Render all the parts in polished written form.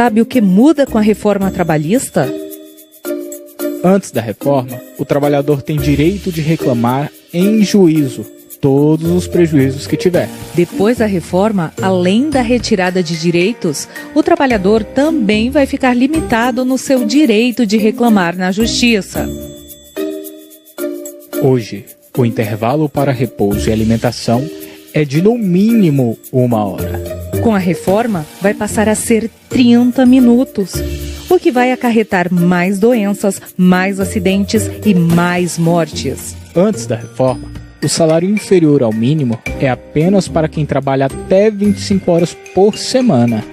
sabe o que muda com a reforma trabalhista? Antes da reforma, o trabalhador tem direito de reclamar em juízo todos os prejuízos que tiver. Depois da reforma, além da retirada de direitos, o trabalhador também vai ficar limitado no seu direito de reclamar na justiça. Hoje, o intervalo para repouso e alimentação é de no mínimo 1 hora. Com a reforma, vai passar a ser 30 minutos, o que vai acarretar mais doenças, mais acidentes e mais mortes. Antes da reforma, o salário inferior ao mínimo é apenas para quem trabalha até 25 horas por semana.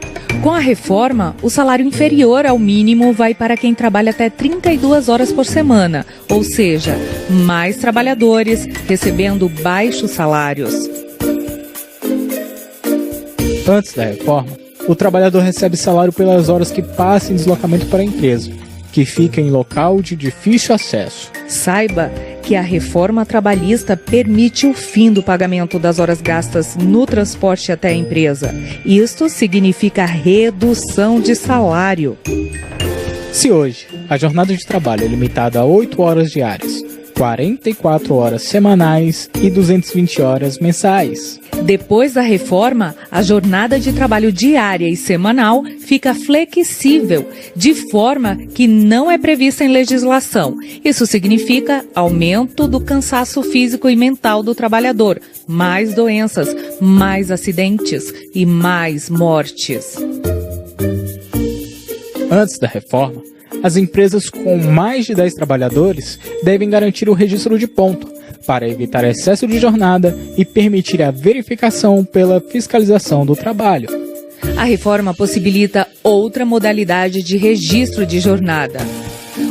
Com a reforma, o salário inferior ao mínimo vai para quem trabalha até 32 horas por semana, ou seja, mais trabalhadores recebendo baixos salários. Antes da reforma, o trabalhador recebe salário pelas horas que passa em deslocamento para a empresa, que fica em local de difícil acesso. Saiba que a reforma trabalhista permite o fim do pagamento das horas gastas no transporte até a empresa. Isto significa redução de salário. Se hoje a jornada de trabalho é limitada a 8 horas diárias, 44 horas semanais e 220 horas mensais. Depois da reforma, a jornada de trabalho diária e semanal fica flexível, de forma que não é prevista em legislação. Isso significa aumento do cansaço físico e mental do trabalhador, mais doenças, mais acidentes e mais mortes. Antes da reforma, as empresas com mais de 10 trabalhadores devem garantir o registro de ponto, para evitar excesso de jornada e permitir a verificação pela fiscalização do trabalho. A reforma possibilita outra modalidade de registro de jornada.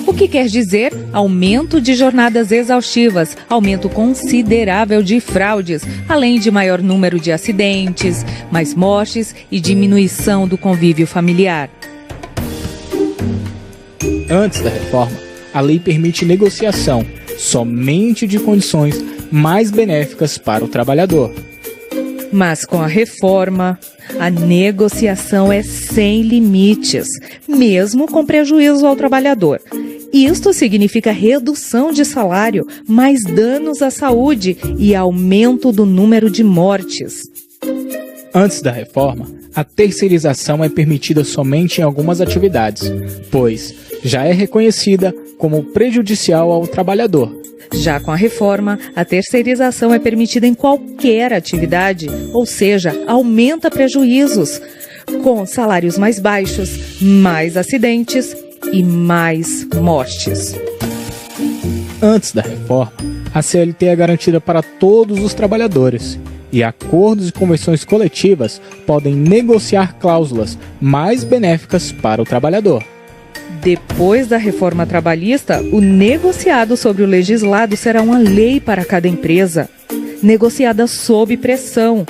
O que quer dizer aumento de jornadas exaustivas, aumento considerável de fraudes, além de maior número de acidentes, mais mortes e diminuição do convívio familiar. Antes da reforma, a lei permite negociação somente de condições mais benéficas para o trabalhador. Mas com a reforma, a negociação é sem limites, mesmo com prejuízo ao trabalhador. Isto significa redução de salário, mais danos à saúde e aumento do número de mortes. Antes da reforma, a terceirização é permitida somente em algumas atividades, pois já é reconhecida como prejudicial ao trabalhador. Já com a reforma, a terceirização é permitida em qualquer atividade, ou seja, aumenta prejuízos, com salários mais baixos, mais acidentes e mais mortes. Antes da reforma, a CLT é garantida para todos os trabalhadores, e acordos e convenções coletivas podem negociar cláusulas mais benéficas para o trabalhador. Depois da reforma trabalhista, o negociado sobre o legislado será uma lei para cada empresa, negociada sob pressão,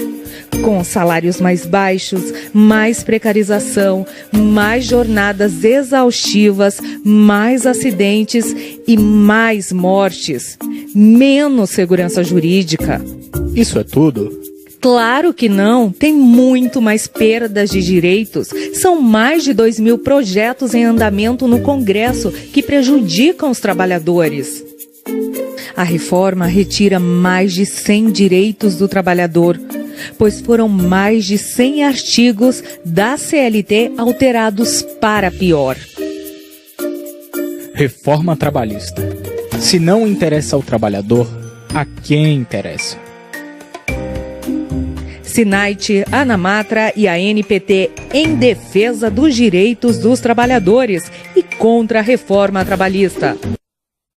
com salários mais baixos, mais precarização, mais jornadas exaustivas, mais acidentes e mais mortes, menos segurança jurídica. Isso é tudo? Claro que não, tem muito mais perdas de direitos. São mais de 2.000 projetos em andamento no Congresso que prejudicam os trabalhadores. A reforma retira mais de 100 direitos do trabalhador, pois foram mais de 100 artigos da CLT alterados para pior. Reforma trabalhista. Se não interessa ao trabalhador, a quem interessa? Sinait, Anamatra e a NPT em defesa dos direitos dos trabalhadores e contra a reforma trabalhista.